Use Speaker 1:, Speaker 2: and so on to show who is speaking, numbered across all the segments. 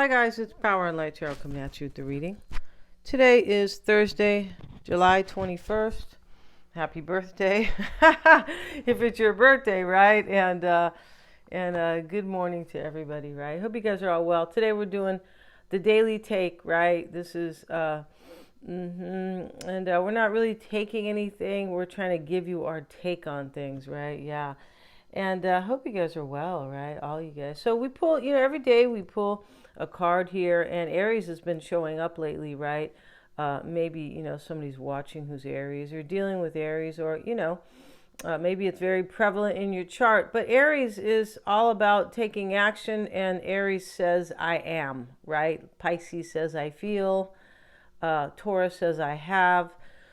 Speaker 1: Hi guys, it's Power and Light Tarot coming at you with the reading. Today is Thursday, July 21st. Happy birthday. If it's your birthday, right? And good morning to everybody, right? Hope you guys are all well. Today we're doing the daily take, right? This is we're not really taking anything. We're trying to give you our take on things, right? Yeah. And hope you guys are well, right? All you guys. So we pull, every day we pull a card here, and Aries has been showing up lately, right? Maybe, somebody's watching who's Aries or dealing with Aries, or, maybe it's very prevalent in your chart. But Aries is all about taking action, and Aries says, I am, right? Pisces says, I feel. Taurus says, I have.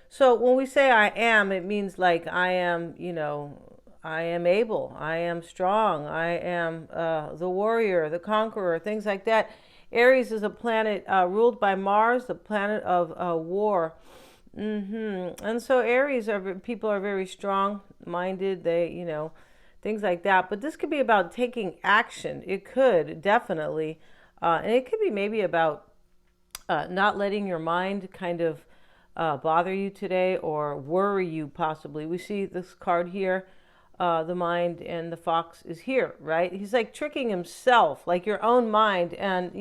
Speaker 1: So when we say I am, it means like I am, I am able, I am strong, I am the warrior, the conqueror, things like that. Aries is a planet ruled by Mars, the planet of war. And so Aries people are very strong-minded, they, things like that. But this could be about taking action. It could, definitely. And it could be maybe about not letting your mind kind of bother you today or worry you possibly. We see this card here. The mind, and the fox is here, right? He's like tricking himself, like your own mind. And,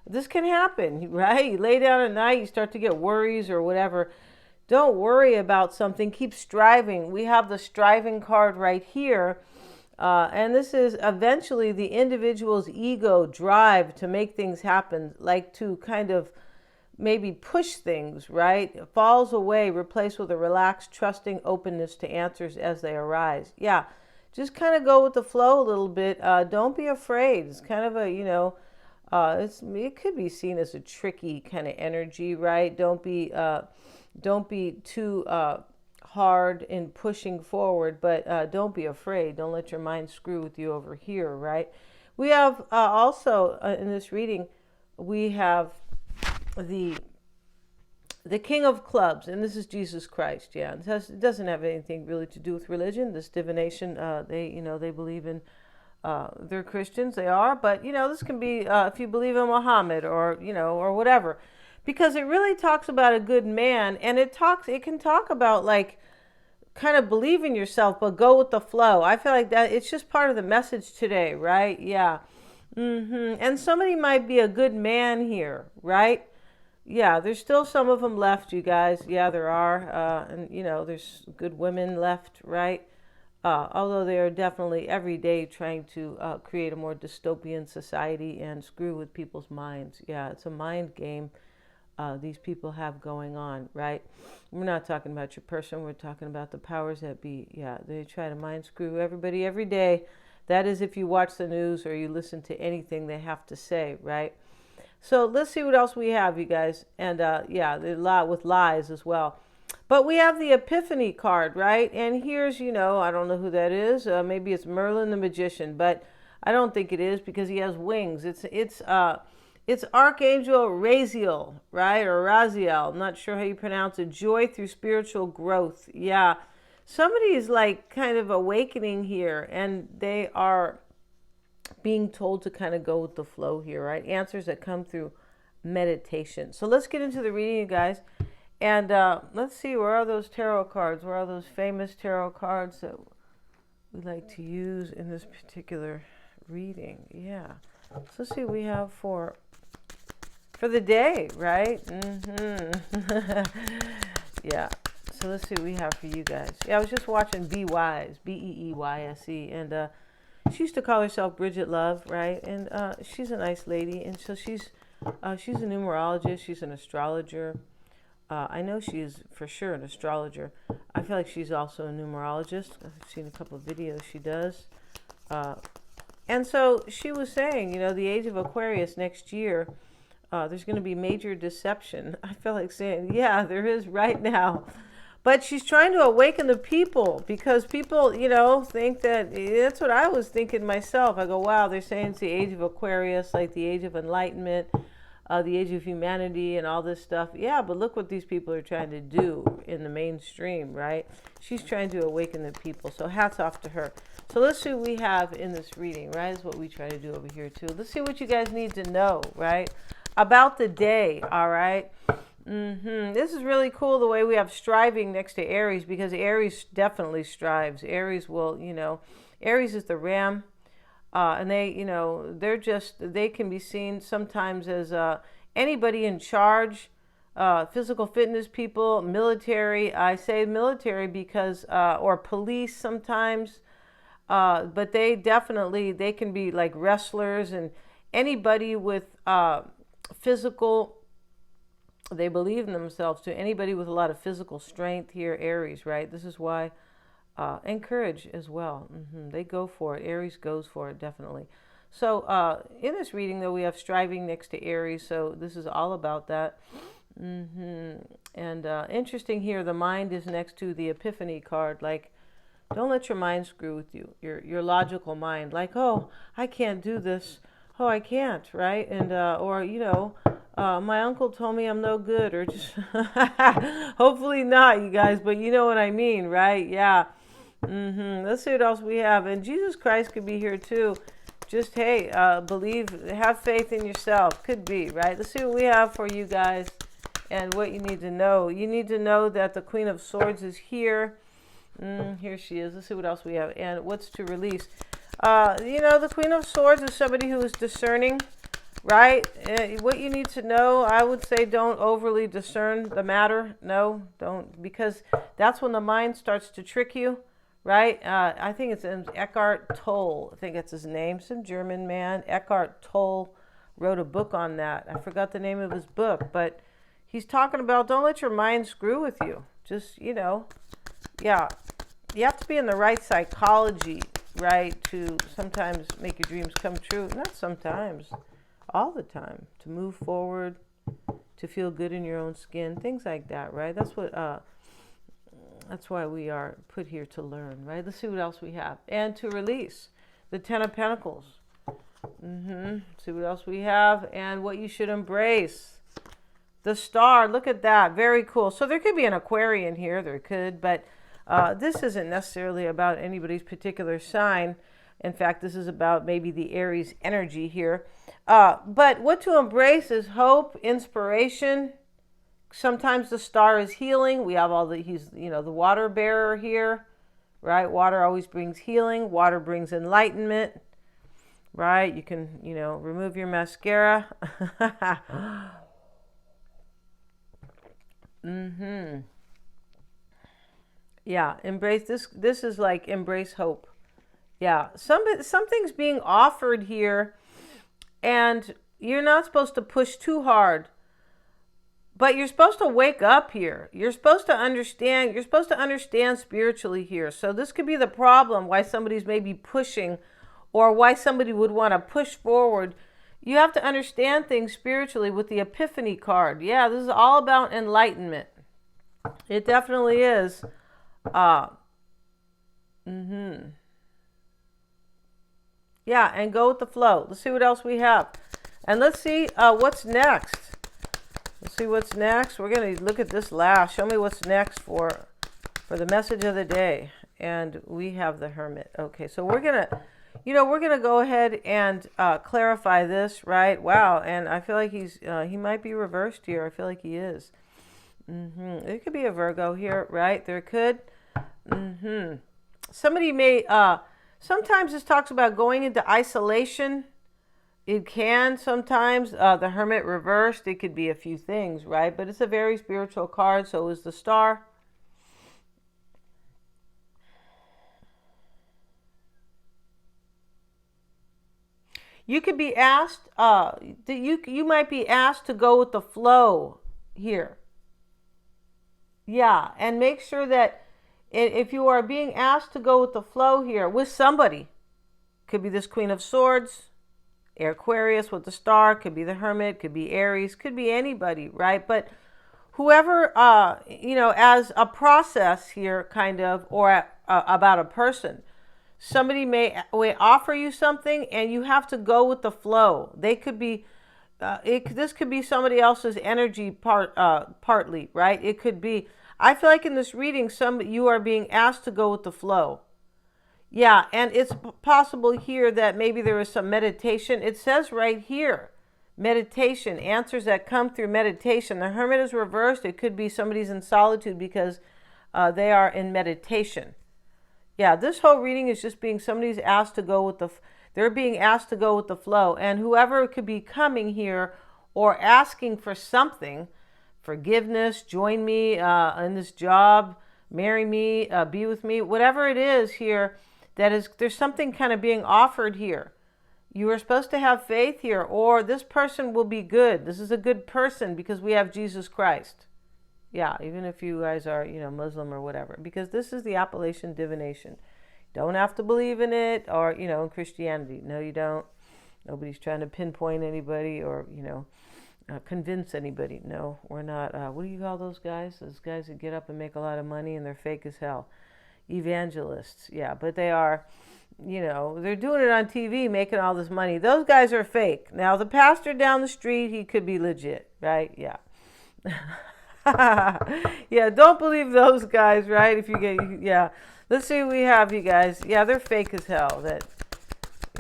Speaker 1: this can happen, right? You lay down at night, you start to get worries or whatever. Don't worry about something. Keep striving. We have the striving card right here. And this is eventually the individual's ego drive to make things happen, like to kind of maybe push things, right? It falls away, replaced with a relaxed, trusting openness to answers as they arise. Yeah, just kind of go with the flow a little bit. Don't be afraid. It's kind of a, it could be seen as a tricky kind of energy, right? Don't be too hard in pushing forward, but don't be afraid. Don't let your mind screw with you over here, right? We have also in this reading, we have the King of Clubs, and this is Jesus Christ. Yeah, it doesn't have anything really to do with religion. This divination, they believe in, they're Christians, they are, but this can be if you believe in Muhammad or or whatever, because it really talks about a good man, and it can talk about like kind of believe in yourself, but go with the flow. I feel like that it's just part of the message today, right? Yeah. And somebody might be a good man here, right? Yeah, there's still some of them left, you guys. Yeah, there are. And, there's good women left, right? Although they are definitely every day trying to create a more dystopian society and screw with people's minds. Yeah, it's a mind game these people have going on, right? We're not talking about your person. We're talking about the powers that be. Yeah, they try to mind screw everybody every day. That is if you watch the news or you listen to anything they have to say, right? So let's see what else we have, you guys. And yeah, there's a lot with lies as well. But we have the Epiphany card, right? And here's, I don't know who that is. Maybe it's Merlin the Magician, but I don't think it is because he has wings. It's Archangel Raziel, right? Or Raziel. I'm not sure how you pronounce it. Joy through spiritual growth. Yeah. Somebody is like kind of awakening here, and they are being told to kind of go with the flow here, right? Answers that come through meditation. So let's get into the reading, you guys. And let's see, where are those tarot cards? Where are those famous tarot cards that we like to use in this particular reading? Yeah. So let's see what we have for the day, right? Yeah. So let's see what we have for you guys. Yeah, I was just watching Be Wise, Beeyse, and she used to call herself Bridget Love, right? And she's a nice lady, and so she's a numerologist. She's an astrologer. I know she is for sure an astrologer. I feel like she's also a numerologist. I've seen a couple of videos she does. And so she was saying, the age of Aquarius next year, there's going to be major deception. I feel like saying, yeah, there is right now. But she's trying to awaken the people because people, think that that's what I was thinking myself. I go, wow, they're saying it's the age of Aquarius, like the age of enlightenment, the age of humanity and all this stuff. Yeah, but look what these people are trying to do in the mainstream, right? She's trying to awaken the people. So hats off to her. So let's see what we have in this reading, right? Is what we try to do over here too. Let's see what you guys need to know, right? About the day, all right? This is really cool the way we have striving next to Aries, because Aries definitely strives. Aries will, Aries is the ram, and they, they can be seen sometimes as anybody in charge, physical fitness people, military. I say military because, or police sometimes, but they can be like wrestlers and anybody with physical. They believe in themselves to anybody with a lot of physical strength here, Aries, right? This is why, and courage as well. They go for it. Aries goes for it, definitely. So in this reading, though, we have striving next to Aries. So this is all about that. And interesting here, the mind is next to the Epiphany card. Like, don't let your mind screw with you. Your logical mind. Like, oh, I can't do this. Oh, I can't, right? And or my uncle told me I'm no good, or just hopefully not, you guys, but you know what I mean, right? Yeah. Let's see what else we have. And Jesus Christ could be here too. Just, hey, believe, have faith in yourself. Could be, right? Let's see what we have for you guys and what you need to know. You need to know that the Queen of Swords is here. Here she is. Let's see what else we have. And what's to release? The Queen of Swords is somebody who is discerning, right? What you need to know, I would say, don't overly discern the matter. No, don't, because that's when the mind starts to trick you, right? I think it's Eckhart Tolle. I think that's his name. Some German man. Eckhart Tolle wrote a book on that. I forgot the name of his book, but he's talking about don't let your mind screw with you. Just, yeah. You have to be in the right psychology, right, to sometimes make your dreams come true. Not sometimes. All the time, to move forward, to feel good in your own skin, things like that, right? That's why we are put here to learn, right? Let's see what else we have. And to release the Ten of Pentacles. See what else we have and what you should embrace. The Star, look at that, very cool. So there could be an Aquarian here, there could, but this isn't necessarily about anybody's particular sign. In fact, this is about maybe the Aries energy here. But what to embrace is hope, inspiration. Sometimes the Star is healing. We have he's the water bearer here, right? Water always brings healing. Water brings enlightenment, right? You can, remove your mascara. Yeah, embrace this. This is like embrace hope. Yeah, something's being offered here, and you're not supposed to push too hard, but you're supposed to wake up here. You're supposed to understand. You're supposed to understand spiritually here. So this could be the problem, why somebody's maybe pushing, or why somebody would want to push forward. You have to understand things spiritually with the Epiphany card. Yeah, this is all about enlightenment. It definitely is. Yeah, and go with the flow. Let's see what else we have. And let's see what's next. Let's see what's next. We're going to look at this last. Show me what's next for the message of the day. And we have the Hermit. Okay, so we're going to, we're going to go ahead and clarify this, right? Wow, and I feel like he might be reversed here. I feel like he is. There could be a Virgo here, right? There could. Somebody may, sometimes this talks about going into isolation. It can sometimes, the Hermit reversed, it could be a few things, right? But it's a very spiritual card, so is the Star. You could be asked, you might be asked to go with the flow here. Yeah, and make sure that if you are being asked to go with the flow here with somebody, could be this Queen of Swords, Aquarius with the Star, could be the Hermit, could be Aries, could be anybody, right? But whoever, as a process here, kind of, or about a person, somebody may offer you something and you have to go with the flow. They could be, this could be somebody else's energy partly, right? It could be, I feel like in this reading, you are being asked to go with the flow. Yeah, and it's possible here that maybe there is some meditation. It says right here, meditation, answers that come through meditation. The Hermit is reversed. It could be somebody's in solitude because they are in meditation. Yeah, this whole reading is just being somebody's asked to go with they're being asked to go with the flow. And whoever could be coming here or asking for something, forgiveness, join me in this job, marry me, be with me, whatever it is here, there's something kind of being offered here. You are supposed to have faith here, or this person will be good. This is a good person because we have Jesus Christ. Yeah, even if you guys are, Muslim or whatever, because this is the Appalachian divination. Don't have to believe in it or, in Christianity. No, you don't. Nobody's trying to pinpoint anybody or, convince anybody. No, we're not. What do you call those guys? Those guys that get up and make a lot of money and they're fake as hell. Evangelists. Yeah, but they are, they're doing it on TV, making all this money. Those guys are fake. Now, the pastor down the street, he could be legit, right? Yeah. Yeah, don't believe those guys, right? If you get, yeah. Let's see what we have, you guys. Yeah, they're fake as hell.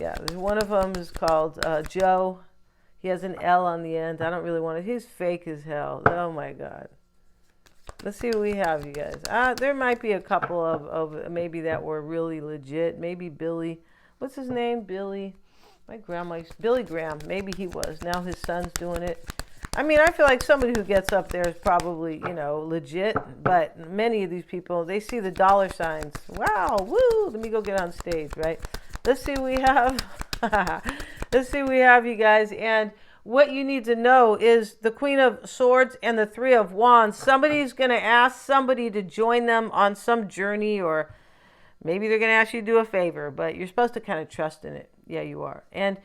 Speaker 1: Yeah, one of them is called Joe. He has an L on the end. I don't really want to. He's fake as hell. Oh my God. Let's see what we have, you guys. There might be a couple of maybe that were really legit. Maybe Billy. What's his name? Billy. My grandma used Billy Graham. Maybe he was. Now his son's doing it. I mean, I feel like somebody who gets up there is probably, legit. But many of these people, they see the dollar signs. Wow, woo, let me go get on stage, right? Let's see what we have. Let's see what we have, you guys. And what you need to know is the Queen of Swords and the Three of Wands. Somebody's going to ask somebody to join them on some journey, or maybe they're going to ask you to do a favor, but you're supposed to kind of trust in it. Yeah, you are. And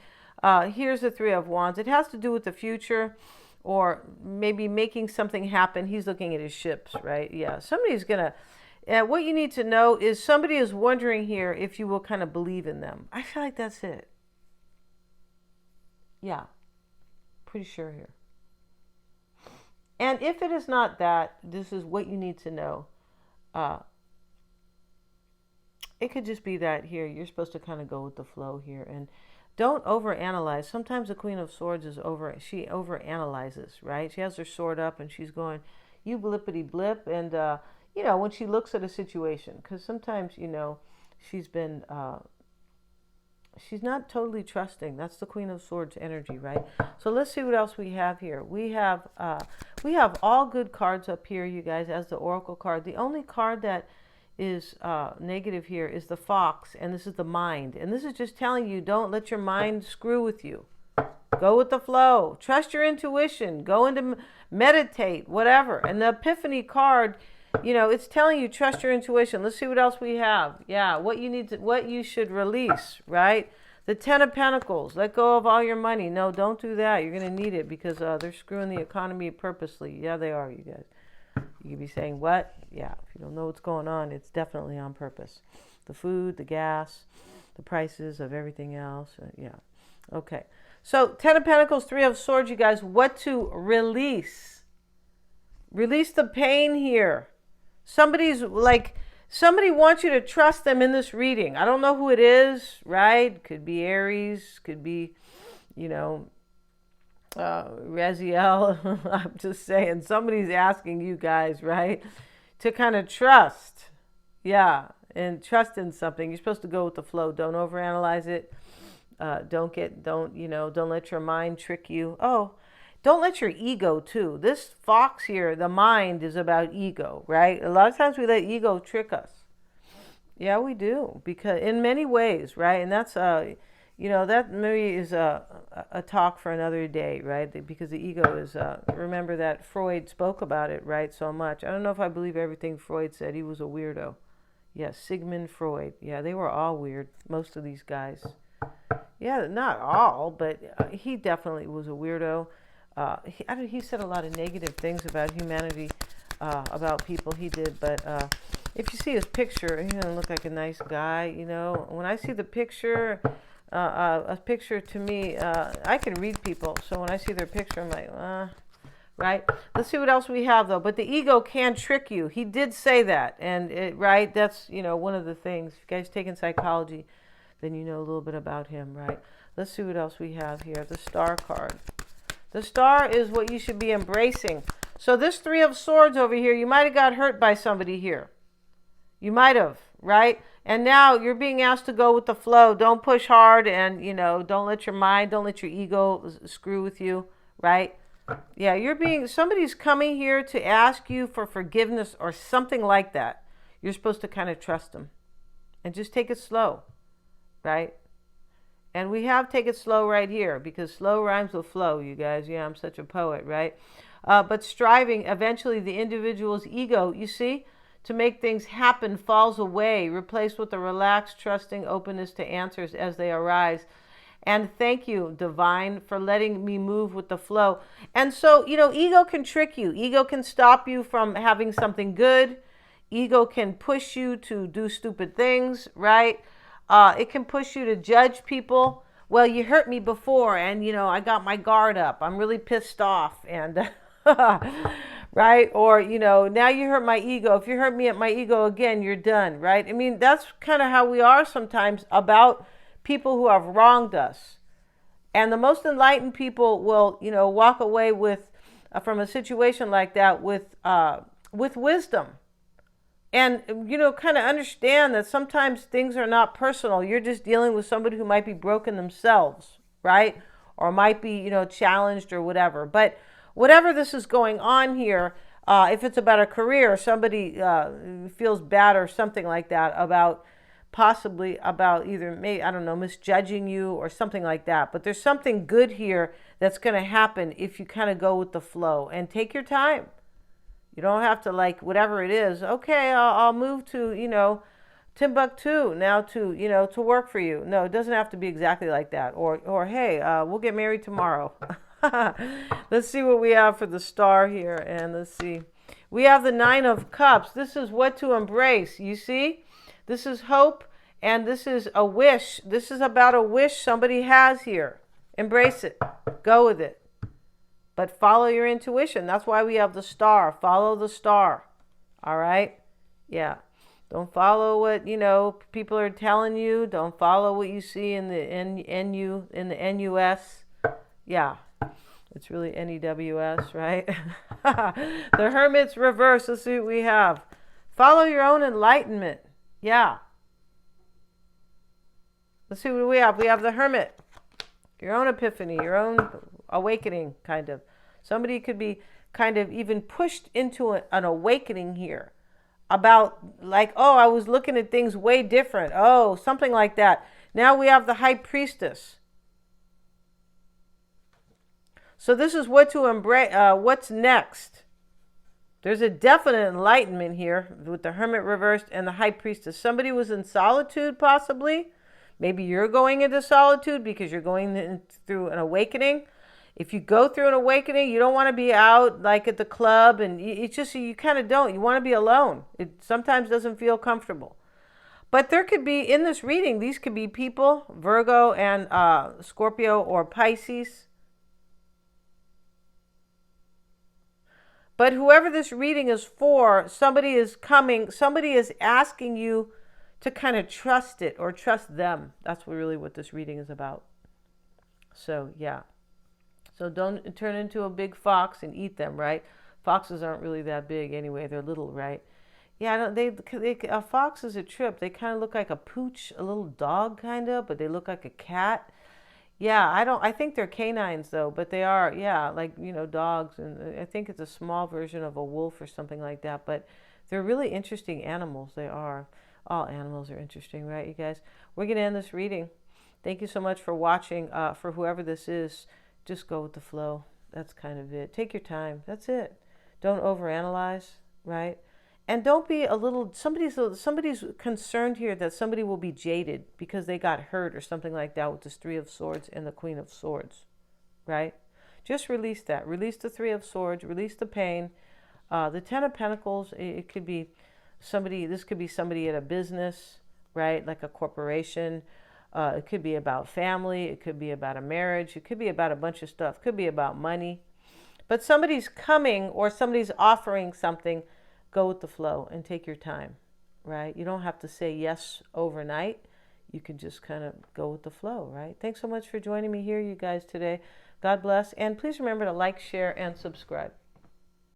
Speaker 1: here's the Three of Wands. It has to do with the future, or maybe making something happen. He's looking at his ships, right? Yeah, somebody's going to, what you need to know is somebody is wondering here if you will kind of believe in them. I feel like that's it. Yeah, pretty sure here. And if it is not that, this is what you need to know. It could just be that here, you're supposed to kind of go with the flow here. And don't overanalyze. Sometimes the Queen of Swords she overanalyzes, right? She has her sword up and she's going, you blippity blip. And, when she looks at a situation, because sometimes, she's been, she's not totally trusting. That's the Queen of Swords energy, right? So let's see what else we have here. We have all good cards up here, you guys, as the Oracle card. The only card that is negative here is the Fox, and this is the mind. And this is just telling you, don't let your mind screw with you. Go with the flow. Trust your intuition. Go into meditate, whatever. And the Epiphany card, it's telling you trust your intuition. Let's see what else we have. Yeah, what you should release, right? The Ten of Pentacles. Let go of all your money. No, don't do that. You're going to need it because they're screwing the economy purposely. Yeah, they are, you guys. You could be saying, what? Yeah, if you don't know what's going on, it's definitely on purpose. The food, the gas, the prices of everything else. Yeah. Okay. So, Ten of Pentacles, Three of Swords, you guys. What to release? Release the pain here. Somebody wants you to trust them in this reading. I don't know who it is, right? Could be Aries, could be, Raziel. I'm just saying, somebody's asking you guys, right, to kind of trust. Yeah, and trust in something. You're supposed to go with the flow. Don't overanalyze it. Don't let your mind trick you. Oh, don't let your ego too. This Fox here, the mind is about ego, right? A lot of times we let ego trick us. Yeah, we do, because in many ways, right? And that's that maybe is a talk for another day, right? Because the ego is, remember that Freud spoke about it, right, so much. I don't know if I believe everything Freud said. He was a weirdo. Yeah, Sigmund Freud. Yeah, they were all weird, most of these guys. Yeah, not all, but he definitely was a weirdo. He said a lot of negative things about humanity, about people. He did, but if you see his picture, he doesn't look like a nice guy, When I see the picture, a picture to me, I can read people. So when I see their picture, I'm like, right? Let's see what else we have though. But the ego can trick you. He did say that, and right, that's one of the things. If you guys taking psychology, then you know a little bit about him, right? Let's see what else we have here. The Star card. The Star is what you should be embracing. So this Three of Swords over here, you might have got hurt by somebody here. You might have, right? And now you're being asked to go with the flow. Don't push hard, and don't let your ego screw with you, right? Yeah, somebody's coming here to ask you for forgiveness or something like that. You're supposed to kind of trust them and just take it slow, right? And we have take it slow right here, because slow rhymes with flow, you guys. Yeah, I'm such a poet, right? But striving, eventually the individual's ego, you see, to make things happen falls away, replaced with a relaxed, trusting openness to answers as they arise. And thank you, Divine, for letting me move with the flow. And so, ego can trick you. Ego can stop you from having something good. Ego can push you to do stupid things, right? It can push you to judge people. Well, you hurt me before, and, I got my guard up. I'm really pissed off, and... right? Or, now you hurt my ego. If you hurt me at my ego again, you're done, right? I mean, that's kind of how we are sometimes about people who have wronged us. And the most enlightened people will, walk away with from a situation like that with wisdom. And, kind of understand that sometimes things are not personal. You're just dealing with somebody who might be broken themselves, right? Or might be, challenged or whatever. But whatever this is going on here, if it's about a career, somebody feels bad or something like that about possibly about either, maybe, I don't know, misjudging you or something like that. But there's something good here that's going to happen if you kind of go with the flow and take your time. You don't have to, like, whatever it is. Okay, I'll move to, Timbuktu now to work for you. No, it doesn't have to be exactly like that. Or hey, we'll get married tomorrow. Let's see what we have for the Star here. And let's see. We have the Nine of Cups. This is what to embrace. You see? This is hope, and this is a wish. This is about a wish somebody has here. Embrace it. Go with it. But follow your intuition. That's why we have the Star. Follow the Star. All right? Yeah. Don't follow what, people are telling you. Don't follow what you see in the NUS. Yeah. It's really NEWS, right? The Hermit's reverse. Let's see what we have. Follow your own enlightenment. Yeah. Let's see what we have. We have the Hermit. Your own epiphany, your own awakening, kind of. Somebody could be kind of even pushed into an awakening here about, like, oh, I was looking at things way different. Oh, something like that. Now we have the High Priestess. So this is what to embrace. What's next? There's a definite enlightenment here with the Hermit reversed and the High Priestess. Somebody was in solitude, possibly. Maybe you're going into solitude because you're going through an awakening. If you go through an awakening, you don't want to be out like at the club, and it's just, you kind of don't. You want to be alone. It sometimes doesn't feel comfortable. But there could be, in this reading, these could be people, Virgo and Scorpio or Pisces. But whoever this reading is for, somebody is coming, somebody is asking you to kind of trust it or trust them. That's really what this reading is about. So, yeah. So don't turn into a big fox and eat them, right? Foxes aren't really that big anyway. They're little, right? Yeah, a fox is a trip. They kind of look like a pooch, a little dog kind of, but they look like a cat. Yeah, I think they're canines though, but they are, yeah, like, dogs. And I think it's a small version of a wolf or something like that, but they're really interesting animals. They are. All animals are interesting, right, you guys? We're going to end this reading. Thank you so much for watching. For whoever this is, just go with the flow. That's kind of it. Take your time. That's it. Don't overanalyze, right? And don't be somebody's concerned here that somebody will be jaded because they got hurt or something like that with this Three of Swords and the Queen of Swords, right? Just release that. Release the Three of Swords. Release the pain. The Ten of Pentacles, it could be somebody, this could be somebody at a business, right? Like a corporation. It could be about family. It could be about a marriage. It could be about a bunch of stuff. It could be about money. But somebody's coming or somebody's offering something, go with the flow and take your time, right? You don't have to say yes overnight. You can just kind of go with the flow, right? Thanks so much for joining me here, you guys, today. God bless. And please remember to like, share, and subscribe.